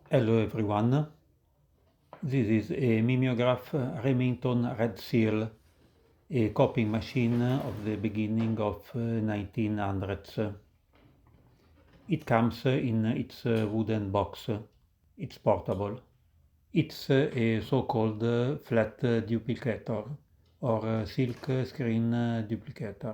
Hello everyone, this is a mimeograph Remington Red Seal, a copying machine of the beginning of 1900s. It comes in its wooden box. It's portable. It's a so-called flat duplicator or silk screen duplicator.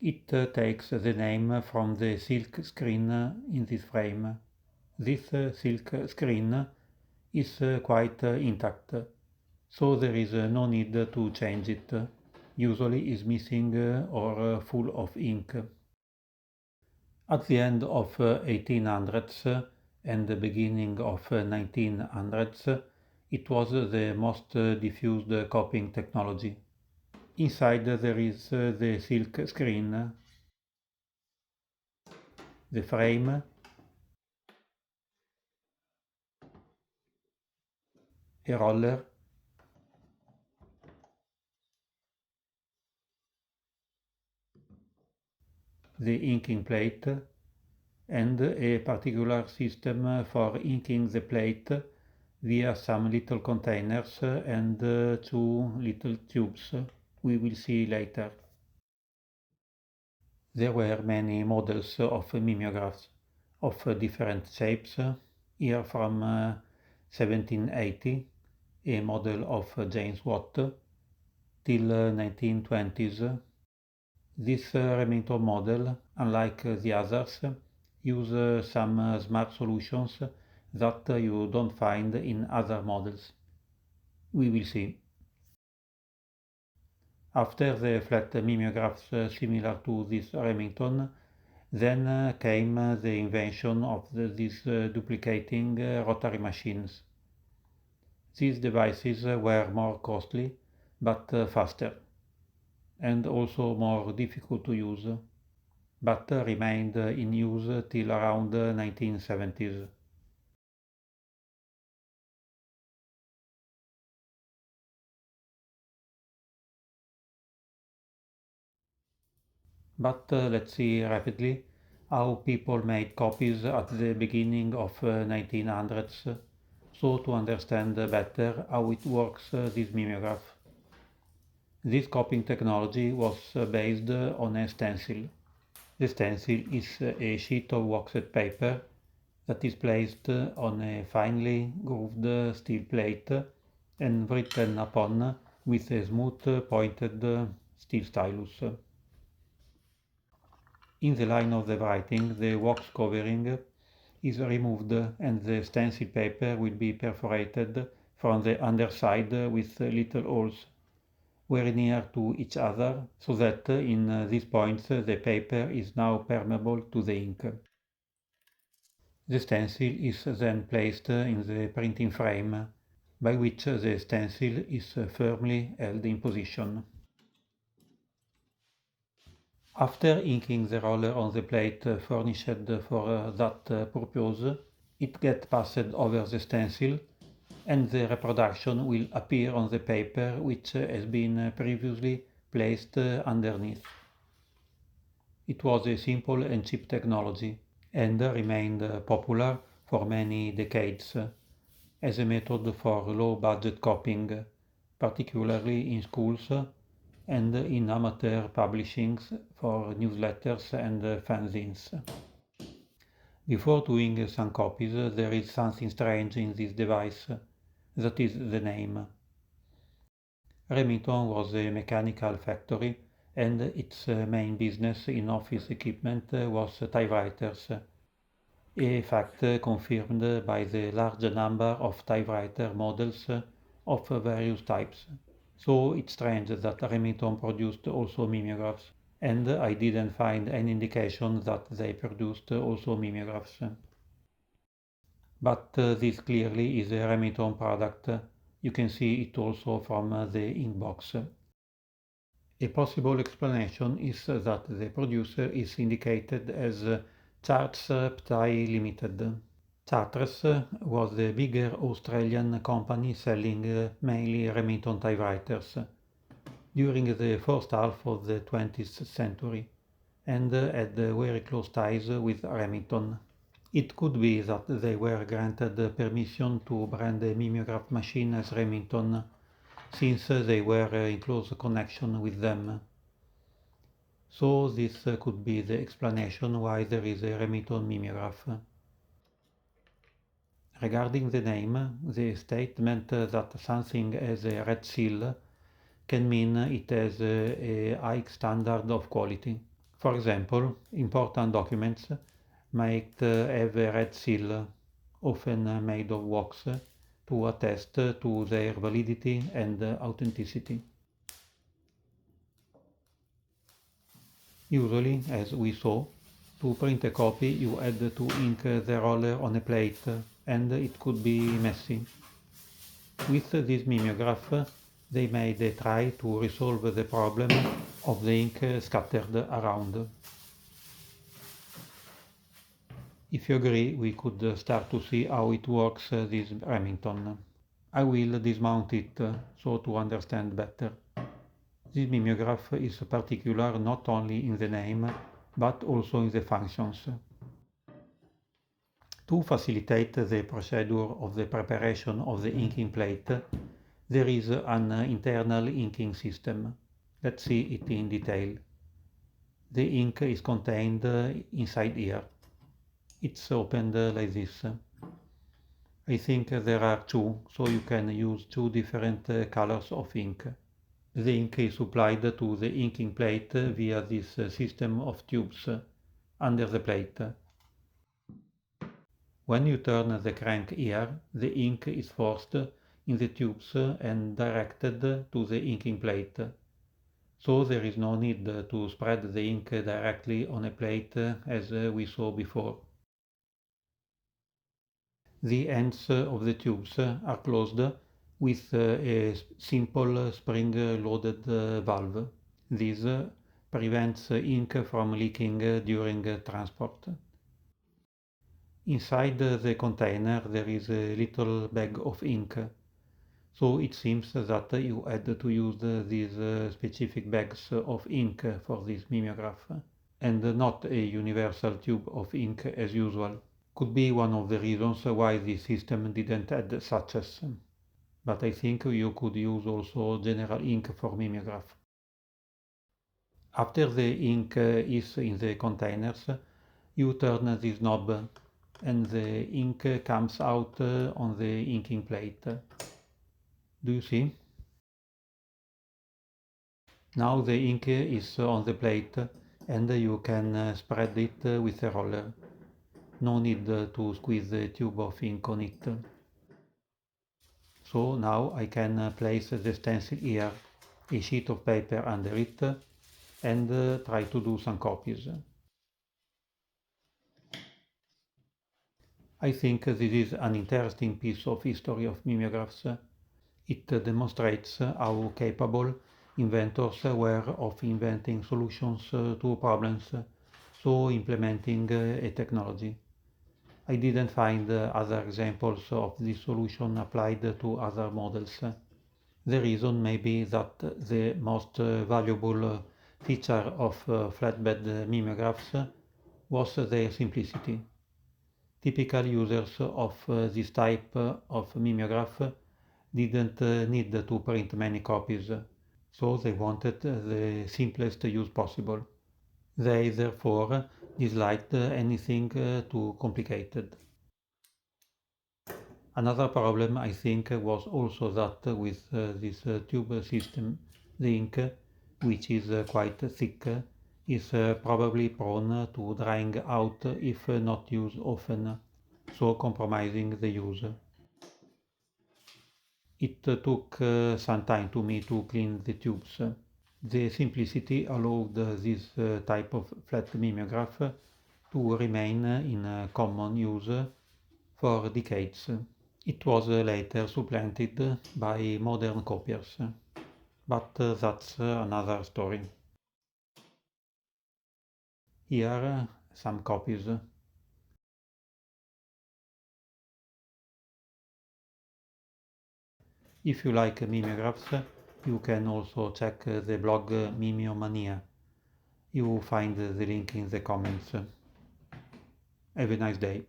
It takes the name from the silk screen in this frame. This silk screen is quite intact, so there is no need to change it. Usually is missing or full of ink. At the end of 1800s and the beginning of 1900s, it was the most diffused copying technology. Inside there is the silk screen, the frame, a roller, the inking plate, and a particular system for inking the plate via some little containers and two little tubes we will see later. There were many models of mimeographs of different shapes. Here from 1780, a model of James Watt, till 1920s. This Remington model, unlike the others, use some smart solutions that you don't find in other models. We will see. After the flat mimeographs similar to this Remington, then came the invention of these duplicating rotary machines. These devices were more costly, but faster, and also more difficult to use, but remained in use till around 1970s. But let's see rapidly how people made copies at the beginning of 1900s, so to understand better how it works, this mimeograph. This copying technology was based on a stencil. The stencil is a sheet of waxed paper that is placed on a finely grooved steel plate and written upon with a smooth pointed steel stylus. In the line of the writing, the wax covering is removed and the stencil paper will be perforated from the underside with little holes very near to each other, so that in these points the paper is now permeable to the ink. The stencil is then placed in the printing frame, by which the stencil is firmly held in position. After inking the roller on the plate furnished for that purpose, it gets passed over the stencil and the reproduction will appear on the paper which has been previously placed underneath. It was a simple and cheap technology and remained popular for many decades as a method for low-budget copying, particularly in schools and in amateur publishings for newsletters and fanzines. Before doing some copies, there is something strange in this device, that is the name. Remington was a mechanical factory and its main business in office equipment was typewriters, a fact confirmed by the large number of typewriter models of various types. So it's strange that Remington produced also mimeographs, and I didn't find any indication that they produced also mimeographs. But this clearly is a Remington product. You can see it also from the inkbox. A possible explanation is that the producer is indicated as Chartres Pty Limited. Chartres was the bigger Australian company selling mainly Remington typewriters during the first half of the 20th century and had very close ties with Remington. It could be that they were granted permission to brand a mimeograph machine as Remington, since they were in close connection with them. So this could be the explanation why there is a Remington mimeograph. Regarding the name, the statement that something has a red seal can mean it has a high standard of quality. For example, important documents might have a red seal, often made of wax, to attest to their validity and authenticity. Usually, as we saw, to print a copy you had to ink the roller on a plate, and it could be messy. With this mimeograph, they made a try to resolve the problem of the ink scattered around. If you agree, we could start to see how it works, this Remington. I will dismount it so to understand better. This mimeograph is particular not only in the name, but also in the functions. To facilitate the procedure of the preparation of the inking plate, there is an internal inking system. Let's see it in detail. The ink is contained inside here. It's opened like this. I think there are two, so you can use two different colors of ink. The ink is supplied to the inking plate via this system of tubes under the plate. When you turn the crank here, the ink is forced in the tubes and directed to the inking plate. So there is no need to spread the ink directly on a plate as we saw before. The ends of the tubes are closed with a simple spring-loaded valve. This prevents ink from leaking during transport. Inside the container there is a little bag of ink, so it seems that you had to use these specific bags of ink for this mimeograph, and not a universal tube of ink as usual. Could be one of the reasons why the system didn't add suches, but I think you could use also general ink for mimeograph. After the ink is in the containers, you turn this knob and the ink comes out on the inking plate. Do you see? Now the ink is on the plate and you can spread it with a roller. No need to squeeze the tube of ink on it. So now I can place the stencil here, a sheet of paper under it, and try to do some copies. I think this is an interesting piece of history of mimeographs. It demonstrates how capable inventors were of inventing solutions to problems, so implementing a technology. I didn't find other examples of this solution applied to other models. The reason may be that the most valuable feature of flatbed mimeographs was their simplicity. Typical users of this type of mimeograph didn't need to print many copies, so they wanted the simplest use possible. They therefore disliked anything too complicated. Another problem I think was also that with this tube system, the ink, which is quite thick, is probably prone to drying out if not used often, so compromising the use. It took some time to me to clean the tubes. The simplicity allowed this type of flat mimeograph to remain in common use for decades. It was later supplanted by modern copiers, but that's another story. Here some copies. If you like mimeographs, you can also check the blog Mimeomania. You will find the link in the comments. Have a nice day.